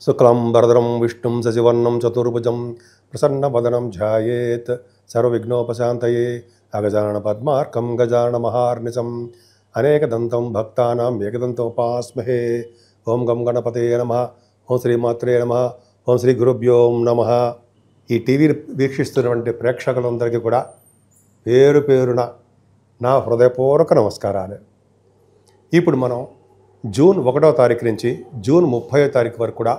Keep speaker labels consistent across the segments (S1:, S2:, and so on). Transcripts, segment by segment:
S1: శుక్లాంబరధరం విష్ణుం శశివర్ణం చతుర్భుజం ప్రసన్నవదనం ధ్యాయేత్ సర్వవిఘ్నోపశాంతయే అగజానన పద్మార్కం గజానన మహార్నిశం అనేకదంతం భక్తానాం ఏకదంతముపాస్మహే. ఓం గం గణపతయే నమః. ఓం శ్రీమాత్రే నమః. ఓం శ్రీ గురుభ్యో నమః. ఈ టీవీ వీక్షిస్తున్నటువంటి ప్రేక్షకులందరికీ కూడా పేరు పేరున నా హృదయపూర్వక నమస్కారాలు. ఇప్పుడు మనం జూన్ 1వ తారీఖు నుంచి జూన్ 30వ తారీఖు వరకు కూడా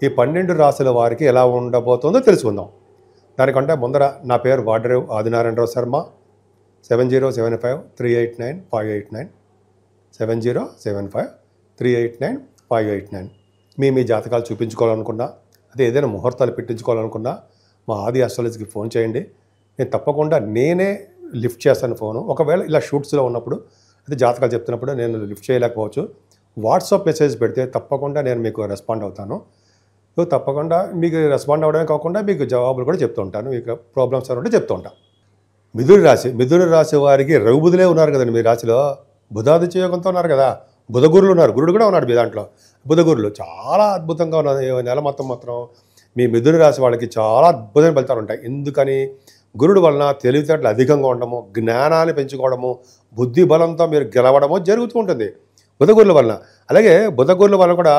S1: ఈ 12 రాశుల వారికి ఎలా ఉండబోతుందో తెలుసుకుందాం. దానికంటే ముందర నా పేరు వాడరేవు ఆదినారాయణరావు శర్మ. 7075389589 7075389589. మీ జాతకాలు చూపించుకోవాలనుకున్నా, అదే ఏదైనా ముహూర్తాలు పెట్టించుకోవాలనుకున్నా మా ఆది ఆస్ట్రాలజీకి ఫోన్ చేయండి. నేను తప్పకుండా నేనే లిఫ్ట్ చేస్తాను ఫోను. ఒకవేళ ఇలా షూట్స్లో ఉన్నప్పుడు, అయితే జాతకాలు చెప్తున్నప్పుడు నేను లిఫ్ట్ చేయలేకపోవచ్చు, వాట్సాప్ మెసేజ్ పెడితే తప్పకుండా నేను మీకు రెస్పాండ్ అవుతాను. తప్పకుండా మీకు రెస్పాండ్ అవ్వడమే కాకుండా మీకు జవాబులు కూడా చెప్తూ ఉంటాను. మీకు ప్రాబ్లమ్స్ ఉంటే చెప్తూ ఉంటాను. మిథున రాశి వారికి రఘుబుధులే ఉన్నారు కదండి. మీ రాశిలో బుధాదిత్య యోగంతో ఉన్నారు కదా, బుధగురులు ఉన్నారు, గురుడు కూడా ఉన్నాడు మీ దాంట్లో. బుధగురులు చాలా అద్భుతంగా ఉన్నారు. నెల మొత్తం మీ మిథున రాశి వాళ్ళకి చాలా అద్భుతమైన ఫలితాలు ఉంటాయి. ఎందుకని? గురుడు వలన తెలివితేటలు అధికంగా ఉండడము, జ్ఞానాన్ని పెంచుకోవడము, బుద్ధి బలంతో మీరు గెలవడము జరుగుతూ ఉంటుంది బుధగురుల వలన. అలాగే బుధగురుల వలన కూడా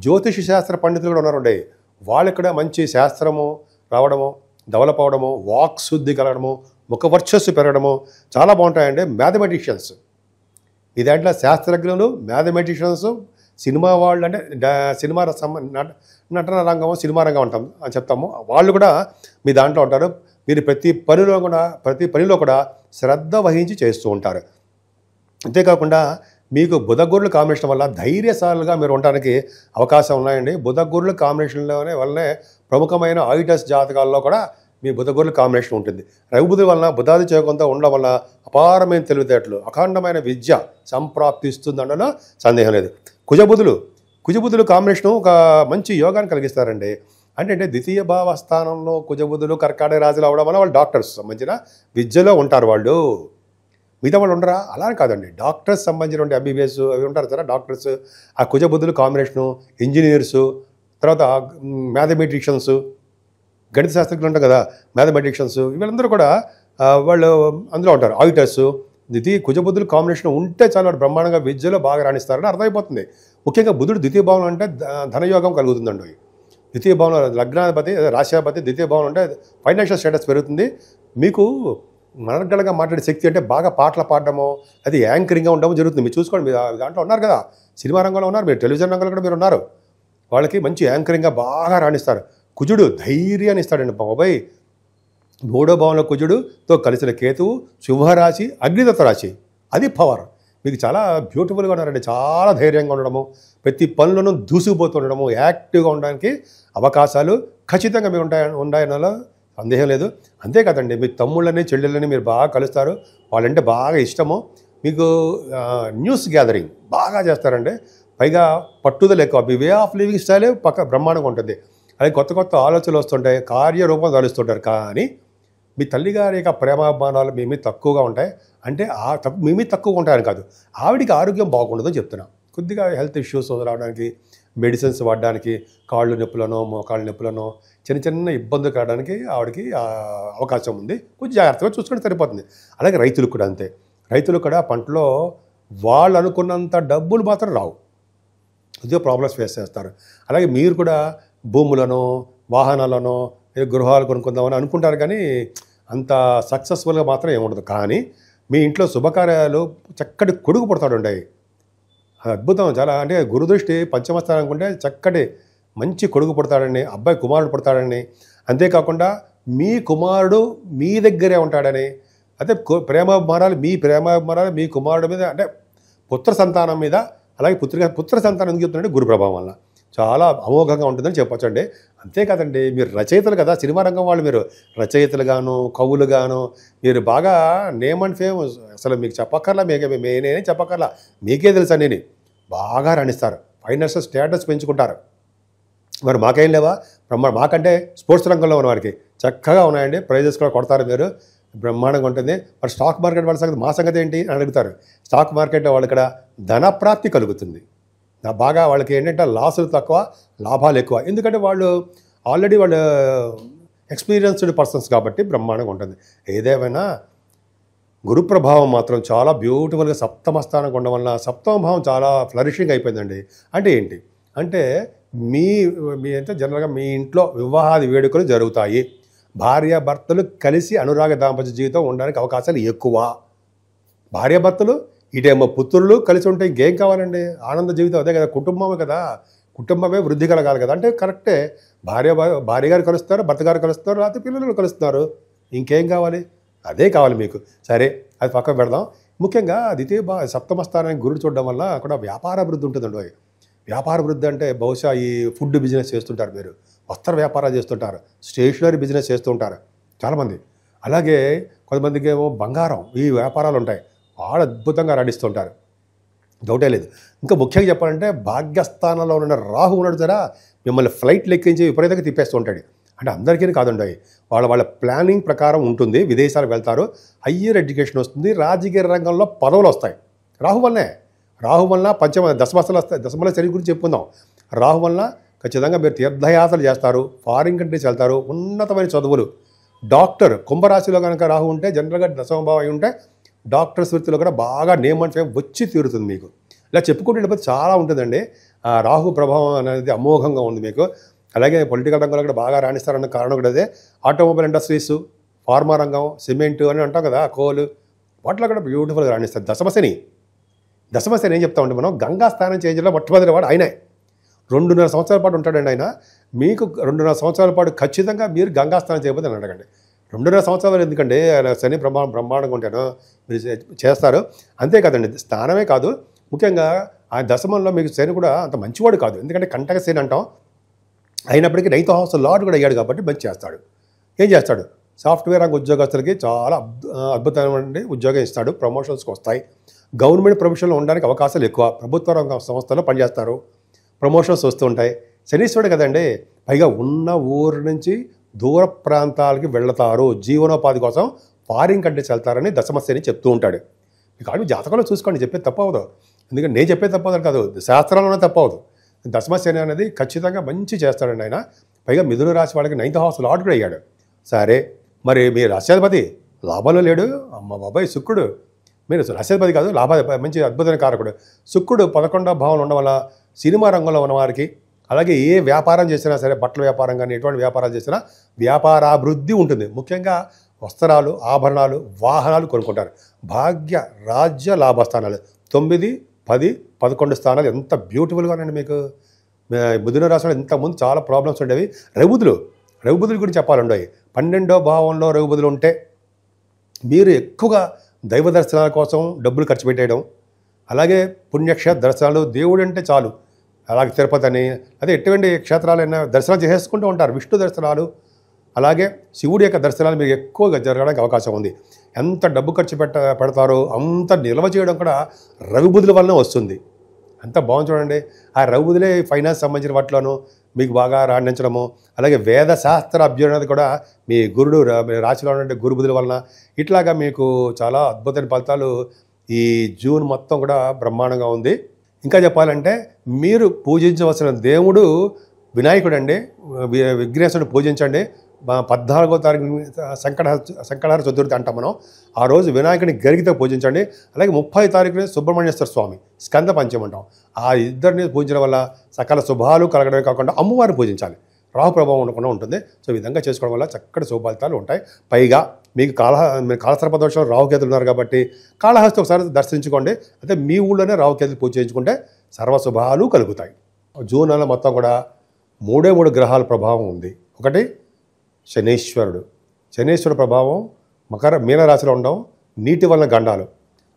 S1: జ్యోతిష శాస్త్ర పండితులు కూడా ఉన్నారండి. వాళ్ళకి కూడా మంచి శాస్త్రము రావడము, డెవలప్ అవ్వడము, వాక్ శుద్ధి కలగడము, ముఖ వర్చస్సు పెరగడము చాలా బాగుంటాయండి. మ్యాథమెటిషియన్స్, ఈ దాంట్లో శాస్త్రజ్ఞులు, మ్యాథమెటిషియన్స్, సినిమా వాళ్ళు, అంటే సినిమా నటన రంగము, సినిమా రంగం అంటాం అని చెప్తాము, వాళ్ళు కూడా మీ దాంట్లో ఉంటారు. మీరు ప్రతి పనిలో కూడా శ్రద్ధ వహించి చేస్తూ ఉంటారు. అంతేకాకుండా మీకు బుధగురుల కాంబినేషన్ వల్ల ధైర్యశాలుగా మీరు ఉండడానికి అవకాశం ఉన్నాయండి. బుధగురుల కాంబినేషన్లోనే వల్లనే ప్రముఖమైన ఆయుటస్ జాతకాల్లో కూడా మీ బుధగురుల కాంబినేషన్ ఉంటుంది. రఘుబుధుల వలన, బుధాది యోగంతో ఉండడం వల్ల అపారమైన తెలివితేటలు, అఖండమైన విద్య సంప్రాప్తిస్తుందనలో సందేహం లేదు. కుజబుధులు కాంబినేషను ఒక మంచి యోగాన్ని కలిగిస్తారండి. అంటే ద్వితీయ భావస్థానంలో కుజబుధులు కర్కాటక రాశులు అవడం వల్ల వాళ్ళు డాక్టర్స్ సంబంధించిన విద్యలో ఉంటారు. వాళ్ళు మిగతా వాళ్ళు ఉండరా? అలా కాదండి. డాక్టర్స్ సంబంధించిన ఎంబీబీఎస్ అవి ఉంటారు కదా డాక్టర్స్. ఆ కుజబుధులు కాంబినేషను, ఇంజనీర్సు, తర్వాత మ్యాథమెటిషియన్స్, గణిత శాస్త్రజ్ఞులు ఉంటారు కదా, మ్యాథమెటిషియన్స్, వీళ్ళందరూ కూడా వాళ్ళు అందులో ఉంటారు. ఆడిటర్స్. కుజబుధులు కాంబినేషన్ ఉంటే చాలా బ్రహ్మాండంగా విద్యలో బాగా రాణిస్తారని అర్థమైపోతుంది. ముఖ్యంగా బుధుడు ద్వితీయ భావం అంటే ధనయోగం కలుగుతుందండి. ద్వితీయ భావంలో లగ్నాధిపతి, రాశ్యాధిపతి ద్వితీయ భావం అంటే ఫైనాన్షియల్ స్టేటస్ పెరుగుతుంది. మీకు మనగడగా మాట్లాడే శక్తి, అంటే బాగా పాటలు పాడడము, అది యాంకరింగ్గా ఉండడం జరుగుతుంది. మీరు చూసుకోండి, మీరు దాంట్లో ఉన్నారు కదా, సినిమా రంగంలో ఉన్నారు, మీరు టెలివిజన్ రంగంలో కూడా మీరు ఉన్నారు. వాళ్ళకి మంచి యాంకరింగ్గా బాగా రాణిస్తారు. కుజుడు ధైర్యాన్ని ఇస్తాడండి బాబాయ్. 3వ భావంలో కుజుడుతో కలిసిన కేతువు సింహరాశి, అగ్నిదత్త రాశి, అది పవర్. మీకు చాలా బ్యూటిఫుల్గా ఉన్నారండి. చాలా ధైర్యంగా ఉండడము, ప్రతి పనులను దూసుకుపోతుండడము, యాక్టివ్గా ఉండడానికి అవకాశాలు ఖచ్చితంగా మీరు ఉన్నాయనలో సందేహం లేదు. అంతేకాదండి, మీ తమ్ముళ్ళని చెల్లెళ్ళని మీరు బాగా కలుస్తారు. వాళ్ళంటే బాగా ఇష్టము. మీకు న్యూస్ గ్యాదరింగ్ బాగా చేస్తారండి. పైగా పట్టుదల ఎక్కువ. మీ వే ఆఫ్ లివింగ్ స్టైలే బ్రహ్మాండంగా ఉంటుంది. అలాగే కొత్త కొత్త ఆలోచనలు వస్తుంటాయి, కార్యరూపం తలుస్తుంటారు. కానీ మీ తల్లిగారి యొక్క ప్రేమాభిమానాలు మీ మీద తక్కువగా ఉంటాయి. అంటే మీ మీద తక్కువగా ఉంటాయని కాదు, ఆవిడికి ఆరోగ్యం బాగుండదని చెప్తున్నా. కొద్దిగా హెల్త్ ఇష్యూస్ రావడానికి, మెడిసిన్స్ వాడడానికి, కాళ్ళు నొప్పులను, మోకాళ్ళ నొప్పులను, చిన్న ఇబ్బందులు కావడానికి ఆవిడకి అవకాశం ఉంది. కొంచెం జాగ్రత్తగా చూసుకుంటే సరిపోతుంది. అలాగే రైతులకు కూడా అంతే. రైతులు కూడా పంటలో వాళ్ళు అనుకున్నంత డబ్బులు మాత్రం రావు, కొద్దిగా ప్రాబ్లమ్స్ ఫేస్ చేస్తారు. అలాగే మీరు కూడా భూములను, వాహనాలను, గృహాలు కొనుక్కుందామని అనుకుంటారు, కానీ అంత సక్సెస్ఫుల్గా మాత్రం ఏముండదు. కానీ మీ ఇంట్లో శుభకార్యాలు చక్కటి కొడుకు పుడతాడు ఉంటాయి, అద్భుతం చాలా. అంటే గురుదృష్టి పంచమస్థానం అనుకుంటే చక్కటి మంచి కొడుకు పుడతాడని, అబ్బాయి కుమారుడు పుడతాడని, అంతేకాకుండా మీ కుమారుడు మీ దగ్గరే ఉంటాడని, అదే ప్రేమాభిమానాలు మీ కుమారుడు మీద, అంటే పుత్ర సంతానం మీద. అలాగే పుత్ర సంతానం ఎందుకు చెప్తుందంటే గురు ప్రభావం వల్ల చాలా అమోఘంగా ఉంటుందని చెప్పొచ్చండి. అంతేకాదండి, మీరు రచయితలు కదా, సినిమా రంగం వాళ్ళు, మీరు రచయితలుగాను, కవులుగాను మీరు బాగా నేమ్ అండ్ ఫేమ్, అసలు మీకు చెప్పక్కర్లా, నేనే చెప్పక్కర్లా, మీకే తెలుసా, నేను బాగా రాణిస్తారు. ఫైనాన్షియల్ స్టేటస్ పెంచుకుంటారు. మరి మాకేం లేవా? మాకంటే స్పోర్ట్స్ రంగంలో ఉన్న వారికి చక్కగా ఉన్నాయండి. ప్రైజెస్ కూడా కొడతారు మీరు, బ్రహ్మాండంగా ఉంటుంది. మరి స్టాక్ మార్కెట్ వాళ్ళ సంగతి, మా సంగతి ఏంటి అని అడుగుతారు. స్టాక్ మార్కెట్లో వాళ్ళు ఇక్కడ ధనప్రాప్తి కలుగుతుంది. బాగా వాళ్ళకి ఏంటంటే లాసులు తక్కువ, లాభాలు ఎక్కువ. ఎందుకంటే వాళ్ళు ఆల్రెడీ వాళ్ళు ఎక్స్పీరియన్స్డ్ పర్సన్స్ కాబట్టి బ్రహ్మాండంగా ఉంటుంది. ఏదేమైనా గురు ప్రభావం మాత్రం చాలా బ్యూటిఫుల్గా సప్తమ స్థానంగా ఉండడం వల్ల సప్తమ భావం చాలా ఫ్లరిషింగ్ అయిపోయిందండి. అంటే ఏంటి అంటే మీ మీ అంటే జనరల్గా మీ ఇంట్లో వివాహాది వేడుకలు జరుగుతాయి. భార్యాభర్తలు కలిసి అనురాగ దాంపత్య జీవితం ఉండడానికి అవకాశాలు ఎక్కువ. భార్యాభర్తలు ఇటేమో పుత్రులు కలిసి ఉంటే ఇంకేం కావాలండి? ఆనంద జీవితం అదే కదా, కుటుంబమే కదా. కుటుంబమే వృద్ధి కలగాలి కదా. అంటే కరెక్టే, భార్య గారు కలుస్తారు, భర్త గారు కలుస్తారు, లేకపోతే పిల్లలు కలుస్తున్నారు. ఇంకేం కావాలి? అదే కావాలి మీకు. సరే, అది పక్కన పెడదాం. ముఖ్యంగా సప్తమ స్థానానికి గురుడు చూడడం వల్ల కూడా వ్యాపార అభివృద్ధి ఉంటుందండి. వ్యాపార వృద్ధి అంటే బహుశా ఈ ఫుడ్ బిజినెస్ చేస్తుంటారు, మీరు వస్త్ర వ్యాపారాలు చేస్తుంటారు, స్టేషనరీ బిజినెస్ చేస్తుంటారు చాలామంది. అలాగే కొంతమందికి ఏమో బంగారం, ఈ వ్యాపారాలు ఉంటాయి, వాళ్ళు అద్భుతంగా రాణిస్తుంటారు, డౌటే లేదు. ఇంకా ముఖ్యంగా చెప్పాలంటే భాగ్యస్థానంలో ఉన్న రాహు ఉన్నాడు జరా, మిమ్మల్ని ఫ్లైట్ లెక్కించి విపరీతంగా తిప్పేస్తూ ఉంటాడు. అంటే అందరికీ కాదండి, వాళ్ళ ప్లానింగ్ ప్రకారం ఉంటుంది. విదేశాలకు వెళ్తారు, హయ్యర్ ఎడ్యుకేషన్ వస్తుంది, రాజకీయ రంగంలో పదవులు వస్తాయి. రాహు వల్ల దశమసలు వస్తాయి. దశమల శని గురించి చెప్పుకుందాం. రాహు వల్ల ఖచ్చితంగా మీరు తీర్థయాత్రలు చేస్తారు, ఫారిన్ కంట్రీస్ వెళ్తారు, ఉన్నతమైన చదువులు. డాక్టర్ కుంభరాశిలో కనుక రాహు ఉంటే, జనరల్గా దశమభావం అయి ఉంటే డాక్టర్స్ వృత్తిలో కూడా బాగా నేమ్ అండ్ ఫేమ్ వచ్చి తీరుతుంది మీకు. ఇలా చెప్పుకుంటే చాలా ఉంటుందండి. ఆ రాహు ప్రభావం అనేది అమోఘంగా ఉంది మీకు. అలాగే పొలిటికల్ రంగంలో కూడా బాగా రాణిస్తారన్న కారణం కూడా అదే. ఆటోమొబైల్ ఇండస్ట్రీస్, ఫార్మా రంగం, సిమెంటు అని అంటాం కదా, కోలు, వాటిలో కూడా బ్యూటిఫుల్గా రాణిస్తారు. దశమశని ఏం చెప్తామంటే మనం, గంగా స్నానం చేయించడంలో మొట్టమొదటి వాడు ఆయనే. 2.5 సంవత్సరాల పాటు ఉంటాడండి ఆయన. మీకు 2.5 సంవత్సరాల పాటు ఖచ్చితంగా మీరు గంగా స్నానం చేయకపోతే అని అడగండి. 2.5 సంవత్సరాలు ఎందుకంటే ఆయన శని బ్రహ్మాండంగా ఉంటాను, మీరు చేస్తారు. అంతే కదండి, స్నానమే కాదు, ముఖ్యంగా ఆ దశమంలో మీకు శని కూడా అంత మంచివాడు కాదు. ఎందుకంటే కంటక శని అంటాం, అయినప్పటికీ 9th హౌస్ లార్డ్ కూడా అయ్యాడు కాబట్టి మంచి చేస్తాడు. ఏం చేస్తాడు? సాఫ్ట్వేర్ రంగ ఉద్యోగస్తులకి చాలా అద్భుతమైన ఉద్యోగం ఇస్తాడు, ప్రమోషన్స్కి వస్తాయి. గవర్నమెంట్ ప్రొఫెషన్లో ఉండడానికి అవకాశాలు ఎక్కువ. ప్రభుత్వ రంగ సంస్థల్లో పనిచేస్తారు, ప్రమోషన్స్ వస్తూ ఉంటాయి. శనీశ్వరుడు కదండి, పైగా ఉన్న ఊరు నుంచి దూర ప్రాంతాలకి వెళతారు, జీవనోపాధి కోసం ఫారిన్ కంట్రీస్ వెళ్తారని దశమశని చెప్తూ ఉంటాడు. మీకు ఆల్రెడీ జాతకంలో చూసుకోండి, చెప్పేది తప్పవదు. ఎందుకంటే నేను చెప్పేది తప్పదని కాదు, శాస్త్రాల్లోనే తప్పవదు. దశమశని అనేది ఖచ్చితంగా మంచి చేస్తాడండి ఆయన. పైగా మిథున రాశి వాళ్ళకి 9th హౌస్ లార్డ్ కూడా అయ్యాడు. సరే, మరి మీ రాశ్యాధిపతి లాభంలో లేడు, అమ్మ బాబాయ్ శుక్రుడు. మీరు రాశ్యాధిపతి కాదు, మంచి అద్భుతమైన కారకుడు శుక్రుడు 11వ భావంలో ఉండడం వల్ల సినిమా రంగంలో ఉన్నవారికి, అలాగే ఏ వ్యాపారం చేసినా సరే, బట్టల వ్యాపారం కానీ ఎటువంటి వ్యాపారాలు చేసినా వ్యాపారాభివృద్ధి ఉంటుంది. ముఖ్యంగా వస్త్రాలు, ఆభరణాలు, వాహనాలు కొనుక్కుంటారు. భాగ్య రాజ్య లాభస్థానాలు 9, 10, 11 స్థానాలు ఎంత బ్యూటిఫుల్గా ఉన్నాయండి మీకు. మిథున రాశిలో ఇంతకుముందు చాలా ప్రాబ్లమ్స్ ఉండేవి. రఘుబుధుల గురించి చెప్పాలండి. 12వ భావంలో రఘుబుధులు ఉంటే మీరు ఎక్కువగా దైవ దర్శనాల కోసం డబ్బులు ఖర్చు పెట్టేయడం, అలాగే పుణ్యక్షేత్ర దర్శనాలు, దేవుడు అంటే చాలు, అలాగే తిరుపతి అని అదే ఎటువంటి క్షేత్రాలైనా దర్శనాలు చేసేసుకుంటూ ఉంటారు. విష్ణు దర్శనాలు, అలాగే శివుడి యొక్క దర్శనాలు మీకు ఎక్కువగా జరగడానికి అవకాశం ఉంది. ఎంత డబ్బు ఖర్చు పెడతారో అంత నిల్వ చేయడం కూడా రఘుబుధుల వలన వస్తుంది. అంత బాగుంది చూడండి. ఆ రఘుబుధులే ఫైనాన్స్ సంబంధించిన వాటిలోనూ మీకు బాగా రాణించడము, అలాగే వేదశాస్త్ర అభ్యున్నది కూడా మీ గురుడు రాశిలో ఉండే గురుబుధుల వలన ఇట్లాగా మీకు చాలా అద్భుతమైన ఫలితాలు ఈ జూన్ మొత్తం కూడా బ్రహ్మాండంగా ఉంది. ఇంకా చెప్పాలంటే మీరు పూజించవలసిన దేవుడు వినాయకుడు అండి. విఘ్నేశ్వరుని పూజించండి. 14వ తారీఖు సంకటహర చతుర్థి అంటాం మనం. ఆ రోజు వినాయకుడిని గరిగితో పూజించండి. అలాగే 30వ తారీఖున సుబ్రహ్మణ్యేశ్వర స్వామి స్కంద పంచమి అంటాం. ఆ ఇద్దరిని పూజించడం వల్ల సకల శుభాలు కలగడమే కాకుండా అమ్మవారిని పూజించాలి, రాహు ప్రభావం ఉండకుండా ఉంటుంది. సో ఈ విధంగా చేసుకోవడం వల్ల చక్కటి శుభఫలితాలు ఉంటాయి. పైగా మీకు కాలసర్ప దోషం రాహుకేతులు ఉన్నారు కాబట్టి కాళహస్తి ఒకసారి దర్శించుకోండి. అయితే మీ ఊళ్ళోనే రాహుకేతులు పూజ చేయించుకుంటే సర్వశుభాలు కలుగుతాయి. జూన్ నెల మొత్తం కూడా 3 గ్రహాల ప్రభావం ఉంది. ఒకటి శనీశ్వరుడు ప్రభావం మీనరాశిలో ఉండడం, నీటి వలన గండాలు,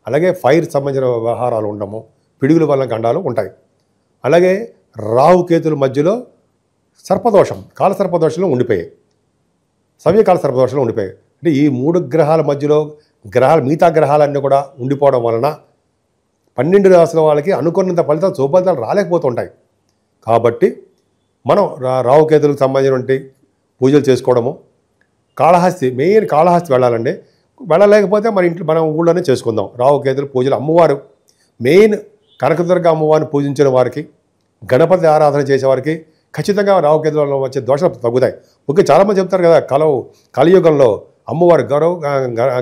S1: అలాగే ఫైర్ సంబంధించిన వ్యవహారాలు ఉండము, పిడుగుల వలన గండాలు ఉంటాయి. అలాగే రాహుకేతుల మధ్యలో సర్పదోషం, కాలసర్పదోషంలో ఉండిపోయాయి, సవ్యకాల సర్పదోషంలో ఉండిపోయాయి. అంటే ఈ 3 గ్రహాల మధ్యలో మిగతా గ్రహాలన్నీ కూడా ఉండిపోవడం వలన 12 రాశుల వాళ్ళకి అనుకున్నంత శుభఫలితాలు రాలేకపోతుంటాయి. కాబట్టి మనం రాహుకేతులకు సంబంధించినటువంటి పూజలు చేసుకోవడము, మెయిన్ కాళహస్తి వెళ్ళాలండి. వెళ్ళలేకపోతే మన ఊళ్ళోనే చేసుకుందాం రాహుకేతుల పూజలు. అమ్మవారు మెయిన్ కనకదుర్గ అమ్మవారిని పూజించిన వారికి గణపతి ఆరాధన చేసేవారికి ఖచ్చితంగా రాహుకేతువులలో వచ్చే దోషాలు తగ్గుతాయి. ముఖ్యంగా చాలామంది చెప్తారు కదా, కలియుగంలో అమ్మవారు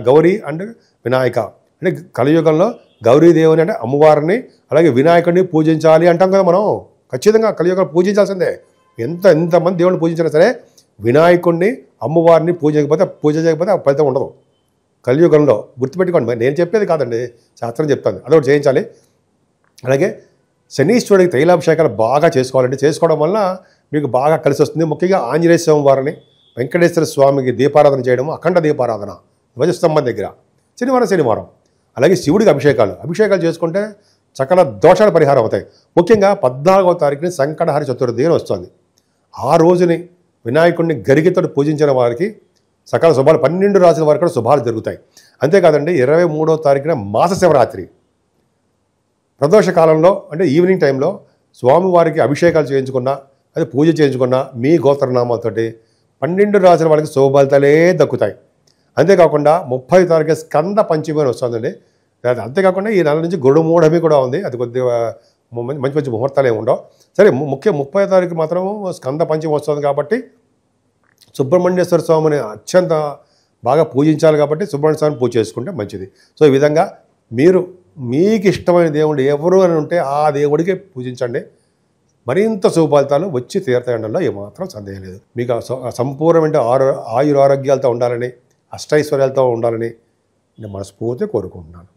S1: గౌరీ అండ్ వినాయక అంటే కలియుగంలో గౌరీదేవుని అంటే అమ్మవారిని అలాగే వినాయకుడిని పూజించాలి అంటాం కదా మనం. ఖచ్చితంగా కలియుగంలో పూజించాల్సిందే. ఎంతమంది దేవుడిని పూజించినా సరే వినాయకుడిని అమ్మవారిని పూజ చేయకపోతే ఆ ఫలితం ఉండదు కలియుగంలో. గుర్తుపెట్టుకోండి, నేను చెప్పేది కాదండి, శాస్త్రం చెప్తాను. అదొకటి చేయించాలి. అలాగే శనీశ్వరుడికి తైలాభిషేకాలు బాగా చేసుకోవాలండి. చేసుకోవడం వల్ల మీకు బాగా కలిసి వస్తుంది. ముఖ్యంగా ఆంజనేయ స్వామి వారిని, వెంకటేశ్వర స్వామికి దీపారాధన చేయడం, అఖండ దీపారాధన ధ్వజస్తంభం దగ్గర శనివారం. అలాగే శివుడికి అభిషేకాలు చేసుకుంటే సకల దోషాల పరిహారం అవుతాయి. ముఖ్యంగా 14వ తారీఖుని సంకటహర చతుర్థి అని వస్తుంది. ఆ రోజుని వినాయకుడిని గరిగితో పూజించిన వారికి సకల శుభాలు, 12 రాసుల వారికి కూడా శుభాలు జరుగుతాయి. అంతేకాదండి 23వ తారీఖున మాస శివరాత్రి ప్రదోష కాలంలో అంటే ఈవినింగ్ టైంలో స్వామివారికి అభిషేకాలు చేయించుకున్నా, అది పూజ చేయించుకున్నా మీ గోత్రనామాలతోటి 12 రాసుల వాళ్ళకి శుభఫలితాలే దక్కుతాయి. అంతేకాకుండా 30వ తారీఖు స్కంద పంచమి అని వస్తుందండి. అంతేకాకుండా ఈ నెల నుంచి గురుమూఢమి కూడా ఉంది. అది కొద్దిగా మంచి ముహూర్తాలు ఏమి ఉండవు. సరే, ముఖ్యం 30వ తారీఖు మాత్రం స్కంద పంచమి వస్తుంది కాబట్టి సుబ్రహ్మణ్యేశ్వర స్వామిని అత్యంత బాగా పూజించాలి కాబట్టి సుబ్రహ్మణ్య స్వామిని పూజ చేసుకుంటే మంచిది. సో ఈ విధంగా మీకు ఇష్టమైన దేవుడు ఎవరు అని ఉంటే ఆ దేవుడికి పూజించండి. మరింత శుభఫలితాలు వచ్చి తీర్థంలో ఏమాత్రం సందేహం లేదు. మీకు సంపూర్ణమైన ఆయురారోగ్యాలతో ఉండాలని, అష్టైశ్వర్యాలతో ఉండాలని నేను మనస్ఫూర్తిగా కోరుకుంటున్నాను.